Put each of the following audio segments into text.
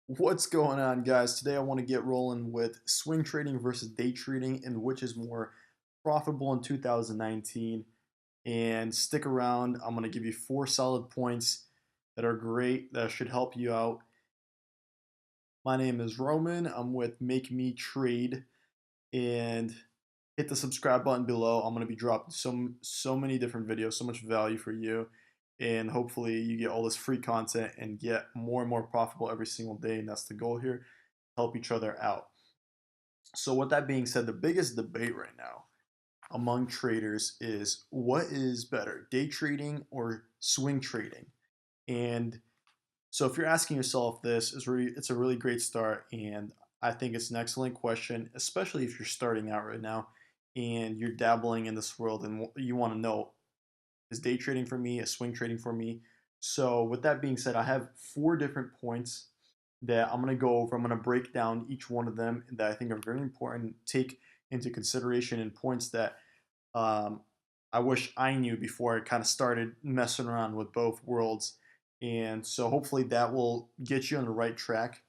What's going on, guys? Today I want to get rolling with swing trading versus day trading and which is more profitable in 2019. And stick around. I'm going to give you four solid points that are great that should help you out. My name is Roman. I'm with Make Me Trade, and hit the subscribe button below. I'm going to be dropping so many different videos, so much value for you, and hopefully you get all this free content and get more and more profitable every single day. And that's the goal here. Help each other out. So with that being said, the biggest debate right now among traders is what is better, day trading or swing trading? And so if you're asking yourself this, it's a really great start, and I think it's an excellent question, especially if you're starting out right now and you're dabbling in this world and you want to know, is day trading for me, is swing trading for me? So with that being said, I have four different points that I'm going to go over. I'm going to break down each one of them that I think are very important, take into consideration, and points that um, I wish I knew before I kind of started messing around with both worlds. And so hopefully that will get you on the right track.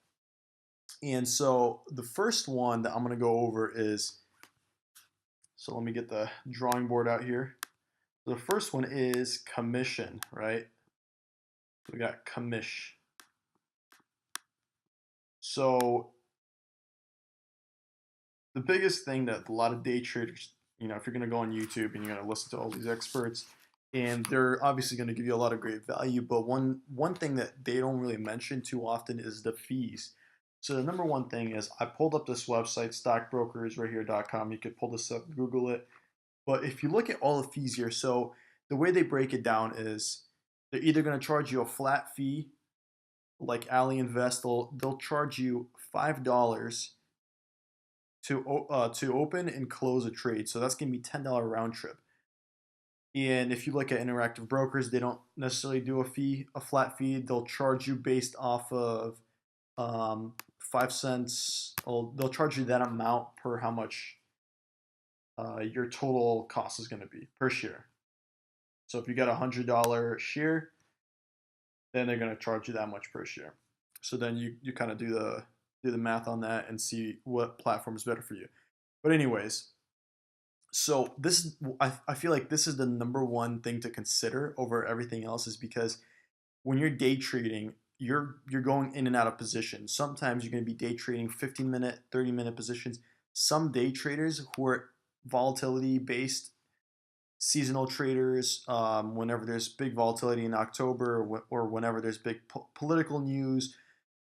And so the first one that I'm going to go over is, so let me get the drawing board out here. The first one is commission, right? We got commish. So the biggest thing that a lot of day traders, if you're going to go on YouTube and you're going to listen to all these experts, and they're obviously going to give you a lot of great value, but one thing that they don't really mention too often is the fees. So the number one thing is, I pulled up this website, stockbrokersrighthere.com. You could pull this up, Google it. But if you look at all the fees here, so the way they break it down is they're either going to charge you a flat fee, like Ali Invest, they'll charge you $5 to open and close a trade. So that's going to be $10 round trip. And if you look at Interactive Brokers, they don't necessarily do a flat fee. They'll charge you based off of 5 cents. Well, they'll charge you that amount per how much your total cost is going to be per share. So if you got $100 share, then they're going to charge you that much per share. So then you kind of do the math on that and see what platform is better for you. But anyways, so I feel like this is the number one thing to consider over everything else, is because when you're day trading, you're going in and out of positions. Sometimes you're going to be day trading 15-minute, 30-minute positions. Some day traders who are volatility based seasonal traders, whenever there's big volatility in October, or whenever there's big political news,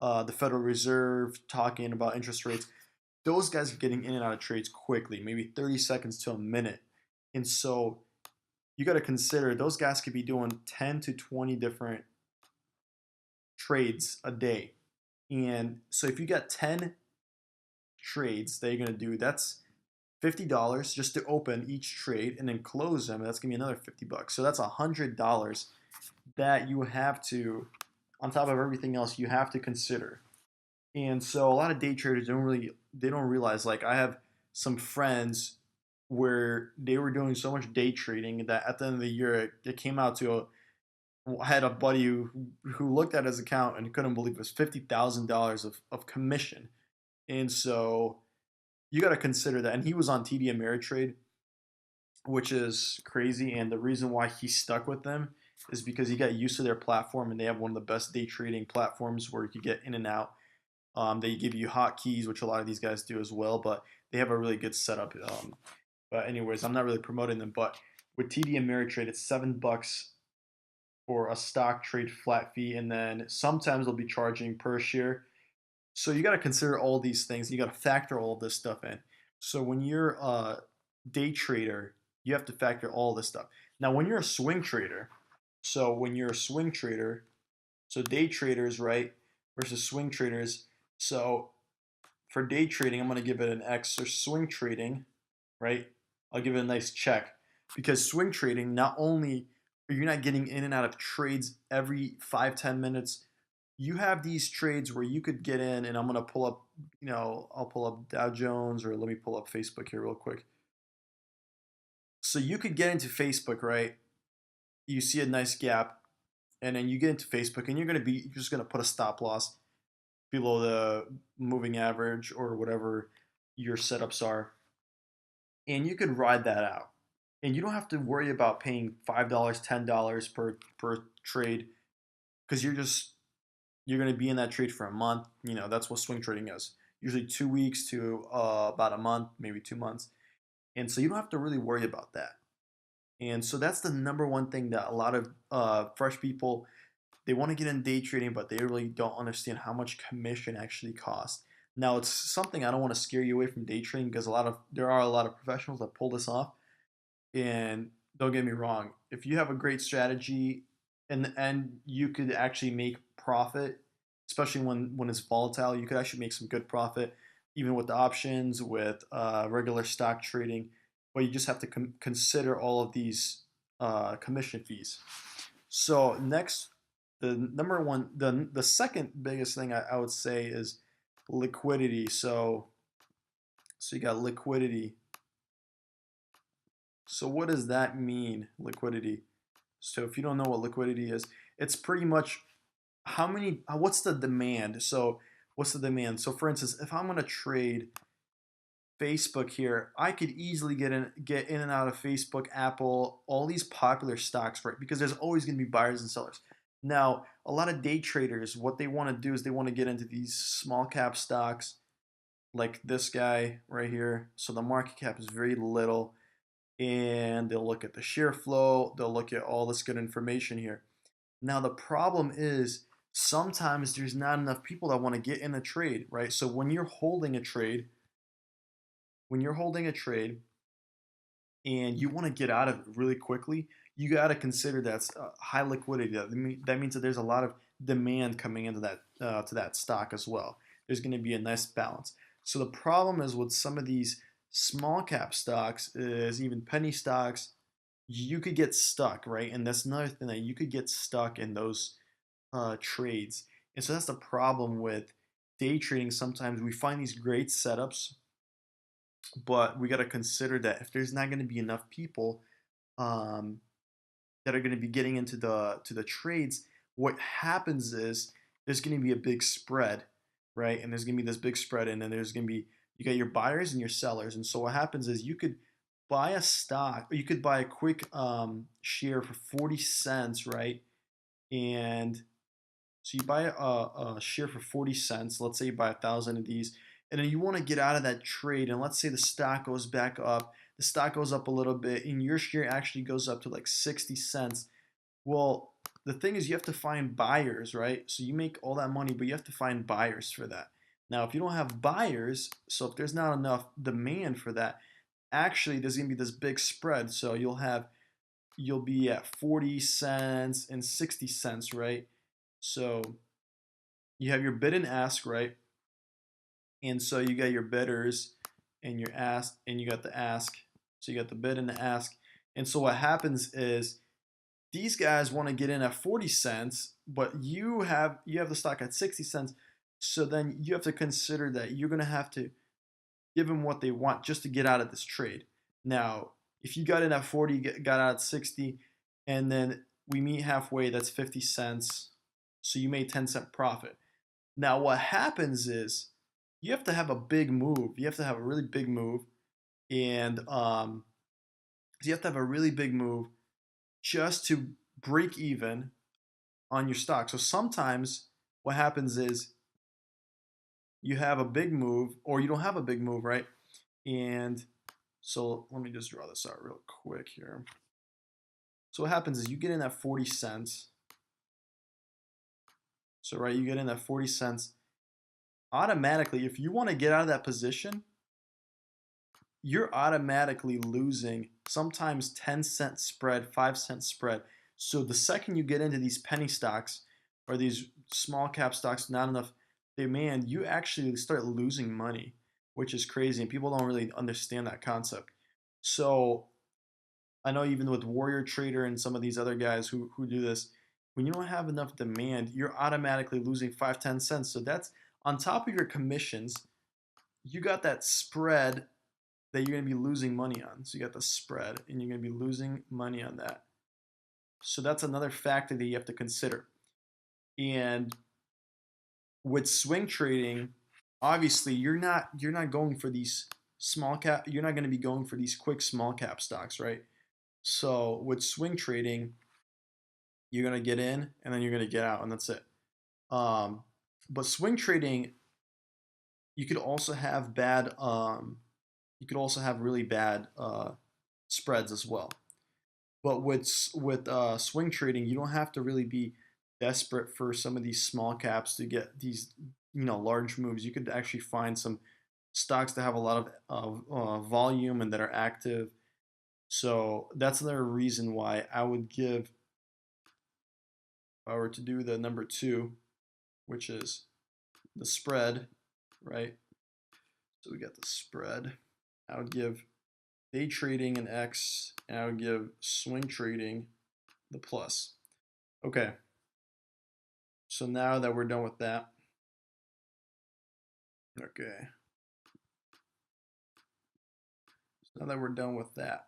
the Federal Reserve talking about interest rates, those guys are getting in and out of trades quickly, maybe 30 seconds to a minute. And so you got to consider those guys could be doing 10 to 20 different trades a day. And so if you got 10 trades that you're going to do, that's $50 just to open each trade and then close them. That's going to be another $50. So that's $100 that you have to, on top of everything else, you have to consider. And so a lot of day traders don't realize, like, I have some friends where they were doing so much day trading that at the end of the year it came out to I had a buddy who looked at his account and couldn't believe it was $50,000 of commission. And so you got to consider that. And he was on TD Ameritrade, which is crazy. And the reason why he stuck with them is because he got used to their platform, and they have one of the best day trading platforms where you could get in and out. They give you hotkeys, which a lot of these guys do as well, but they have a really good setup. But anyways, I'm not really promoting them. But with TD Ameritrade, it's $7 for a stock trade flat fee, and then sometimes they'll be charging per share. So you got to consider all these things. You got to factor all this stuff in. So when you're a day trader, you have to factor all this stuff. Now, when you're a swing trader, so day traders, right, versus swing traders. So for day trading, I'm going to give it an X. So swing trading, right, I'll give it a nice check, because swing trading, not only are you not getting in and out of trades every 5-10 minutes, you have these trades where you could get in, and I'm going to pull up, I'll pull up Dow Jones, or let me pull up Facebook here real quick. So you could get into Facebook, right? You see a nice gap, and then you get into Facebook, and you're just going to put a stop loss. below the moving average or whatever your setups are, and you could ride that out. And you don't have to worry about paying $5, $10 per trade because you're going to be in that trade for a month. You know, that's what swing trading is. Usually 2 weeks to about a month, maybe 2 months. And so you don't have to really worry about that. And so that's the number one thing that a lot of fresh people, they want to get in day trading, but they really don't understand how much commission actually costs. Now, it's something I don't want to scare you away from day trading because there are a lot of professionals that pull this off. And don't get me wrong, if you have a great strategy and you could actually make profit, especially when it's volatile, you could actually make some good profit, even with the options, with regular stock trading. But you just have to consider all of these commission fees. So next, the number one, the second biggest thing I would say is liquidity. So you got liquidity. So what does that mean, liquidity? So if you don't know what liquidity is, it's pretty much what's the demand? So what's the demand? So for instance, if I'm going to trade Facebook here, I could easily get in and out of Facebook, Apple, all these popular stocks, right? Because there's always going to be buyers and sellers. Now, a lot of day traders, what they want to do is they want to get into these small cap stocks like this guy right here. So the market cap is very little, and they'll look at the share flow, they'll look at all this good information here. Now the problem is sometimes there's not enough people that want to get in a trade, right? So when you're holding a trade and you want to get out of it really quickly, you got to consider that's high liquidity. That means that there's a lot of demand coming into that to that stock as well. There's going to be a nice balance. So the problem is with some of these small cap stocks, is even penny stocks, you could get stuck, right? And that's another thing, that you could get stuck in those trades. And so that's the problem with day trading. Sometimes we find these great setups, but we got to consider that if there's not going to be enough people um, that are going to be getting into the trades, what happens is there's going to be a big spread, right? And there's going to be this big spread, and then there's going to be, you got your buyers and your sellers. And so what happens is you could buy a stock, or you could buy a quick share for 40 cents, right? And so you buy a share for 40 cents. Let's say you buy 1,000 of these, and then you want to get out of that trade. And let's say the stock goes back up, the stock goes up a little bit, and your share actually goes up to like 60 cents. Well, the thing is, you have to find buyers, right? So you make all that money, but you have to find buyers for that. Now, if you don't have buyers, so if there's not enough demand for that, actually there's going to be this big spread. So you'll be at 40 cents and 60 cents, right? So you have your bid and ask, right? And so you got your bidders and your ask, and you got the ask. So you got the bid and the ask. And so what happens is these guys want to get in at 40 cents, but you have the stock at 60 cents. So then you have to consider that you're going to have to give them what they want just to get out of this trade. Now, if you got in at 40, got out at 60, and then we meet halfway, that's 50 cents. So you made 10-cent profit. Now, what happens is you have to have a big move. You have to have a really big move, and you have to have a really big move just to break even on your stock. So sometimes what happens is you have a big move, or you don't have a big move, right? And so let me just draw this out real quick here. So what happens is you get in at 40 cents. So right, you get in at 40 cents. Automatically, if you want to get out of that position, you're automatically losing sometimes 10-cent spread, 5-cent spread. So the second you get into these penny stocks or these small cap stocks, not enough demand, you actually start losing money, which is crazy. And people don't really understand that concept. So I know even with Warrior Trader and some of these other guys who do this, when you don't have enough demand, you're automatically losing 5-10 cents. So that's on top of your commissions. You got that spread that you're going to be losing money on. So you got the spread, and you're going to be losing money on that. So that's another factor that you have to consider. And With swing trading, obviously you're not going for these small cap. You're not going to be going for these quick small cap stocks, right? So with swing trading, you're going to get in and then you're going to get out, and that's it. Um, but swing trading, you could also have bad. You could also have really bad spreads as well. But with swing trading, you don't have to really be desperate for some of these small caps to get these large moves. You could actually find some stocks that have a lot of volume and that are active. So that's another reason why I would give, if I were to do the number two, which is the spread, right? So we got the spread. I would give day trading an X, and I would give swing trading the plus. Okay, so now that we're done with that, okay, so now that we're done with that,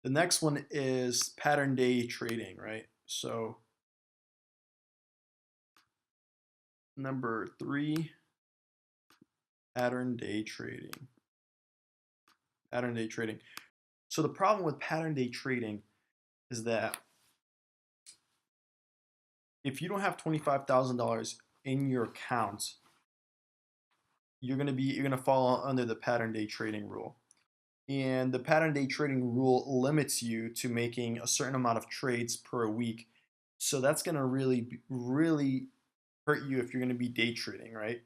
the next one is pattern day trading, right? So number three, pattern day trading. Pattern day trading. So the problem with pattern day trading is that if you don't have $25,000 in your account, you're gonna fall under the pattern day trading rule. And the pattern day trading rule limits you to making a certain amount of trades per week. So that's gonna really hurt you if you're gonna be day trading, right?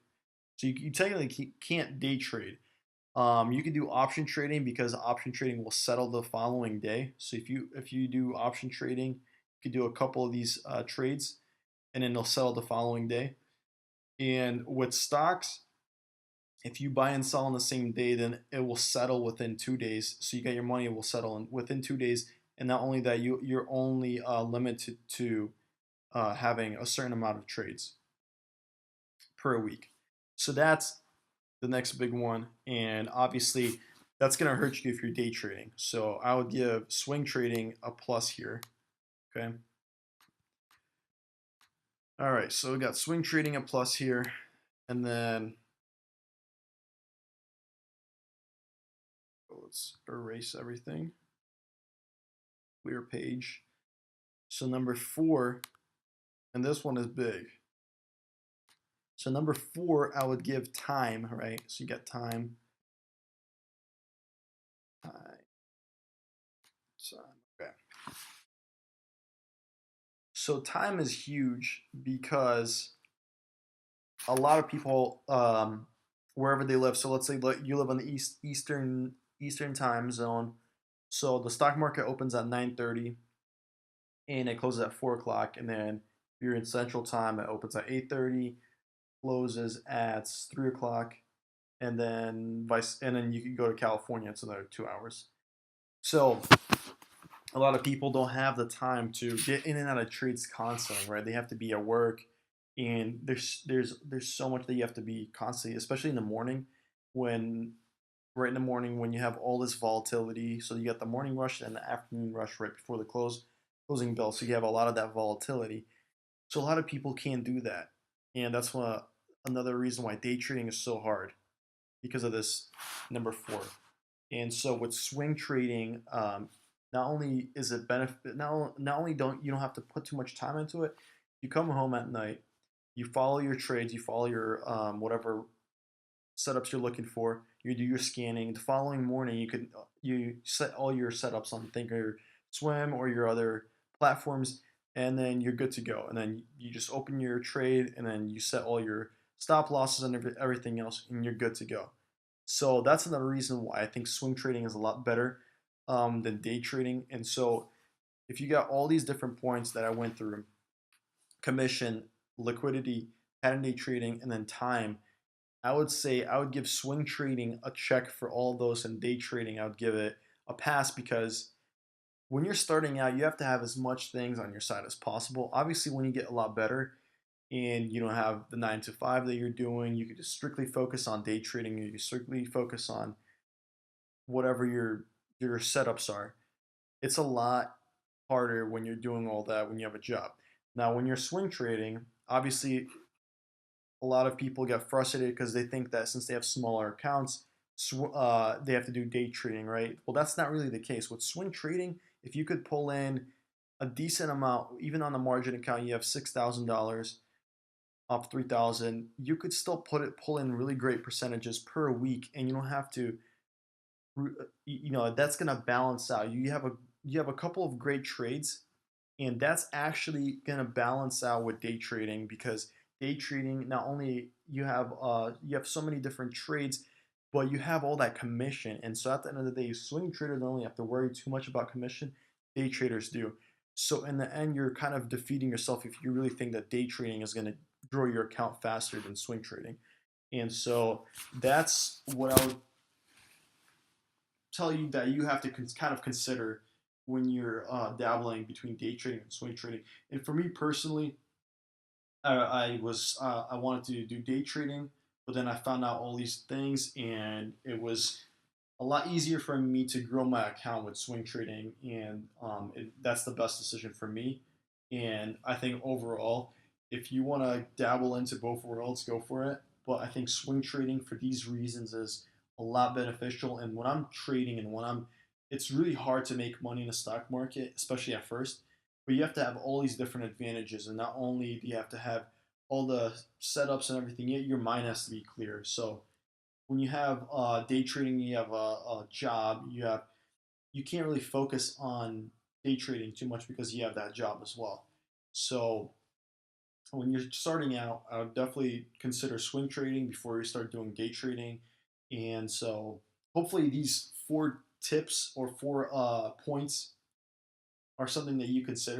So you technically can't day trade. You can do option trading because option trading will settle the following day. So if you do option trading, you could do a couple of these trades, and then they'll settle the following day. And with stocks, if you buy and sell on the same day, then it will settle within 2 days. So you get your money, it will settle within 2 days. And not only that, you're only limited to having a certain amount of trades per week. So that's the next big one. And obviously, that's going to hurt you if you're day trading. So I would give swing trading a plus here. Okay. All right. So we got swing trading a plus here. And then let's erase everything. Clear page. So number four, and this one is big. So number four, I would give time, right? So you got time. Time. Time. Okay. So time is huge because a lot of people, wherever they live. So let's say you live on the Eastern time zone. So the stock market opens at 9:30 and it closes at 4 o'clock. And then if you're in Central Time, it opens at 8:30, closes at 3 o'clock, and then you can go to California. It's another 2 hours. So a lot of people don't have the time to get in and out of trades constantly, right? They have to be at work, and there's so much that you have to be constantly, especially in the morning, when right in the morning when you have all this volatility. So you got the morning rush and the afternoon rush right before the closing bell. So you have a lot of that volatility. So a lot of people can't do that, and that's another reason why day trading is so hard because of this number four. And so with swing trading, not only is it benefit, not only don't have to put too much time into it. You come home at night, you follow your trades, you follow your whatever setups you're looking for. You do your scanning. The following morning, you set all your setups on Thinkorswim or your other platforms, and then you're good to go. And then you just open your trade, and then you set all your stop losses and everything else, and you're good to go. So that's another reason why I think swing trading is a lot better than day trading. And so if you got all these different points that I went through, commission, liquidity, pattern day trading, and then time, I would say I would give swing trading a check for all of those, and day trading I would give it a pass because when you're starting out, you have to have as much things on your side as possible. Obviously, when you get a lot better and you don't have the 9 to 5 that you're doing, you can just strictly focus on day trading. You can strictly focus on whatever your setups are. It's a lot harder when you're doing all that when you have a job. Now, when you're swing trading, obviously a lot of people get frustrated because they think that since they have smaller accounts, they have to do day trading, right? Well, that's not really the case. With swing trading, if you could pull in a decent amount, even on the margin account, you have $6,000 off 3,000, you could still pull in really great percentages per week, and you don't have to, that's gonna balance out. You have a couple of great trades, and that's actually gonna balance out with day trading because day trading not only you have so many different trades, but you have all that commission. And so at the end of the day, swing traders don't really have to worry too much about commission. Day traders do. So in the end, you're kind of defeating yourself if you really think that day trading is gonna grow your account faster than swing trading. And so that's what I would tell you that you have to kind of consider when you're dabbling between day trading and swing trading. And for me personally, I wanted to do day trading, but then I found out all these things, and it was a lot easier for me to grow my account with swing trading, and that's the best decision for me. And I think overall, if you want to dabble into both worlds, go for it. But I think swing trading for these reasons is a lot beneficial. And when I'm trading and it's really hard to make money in the stock market, especially at first. But you have to have all these different advantages, and not only do you have to have all the setups and everything, yet your mind has to be clear. So when you have day trading, you have a job, you can't really focus on day trading too much because you have that job as well. So when you're starting out, I would definitely consider swing trading before you start doing day trading. And so hopefully these four tips or four points are something that you consider.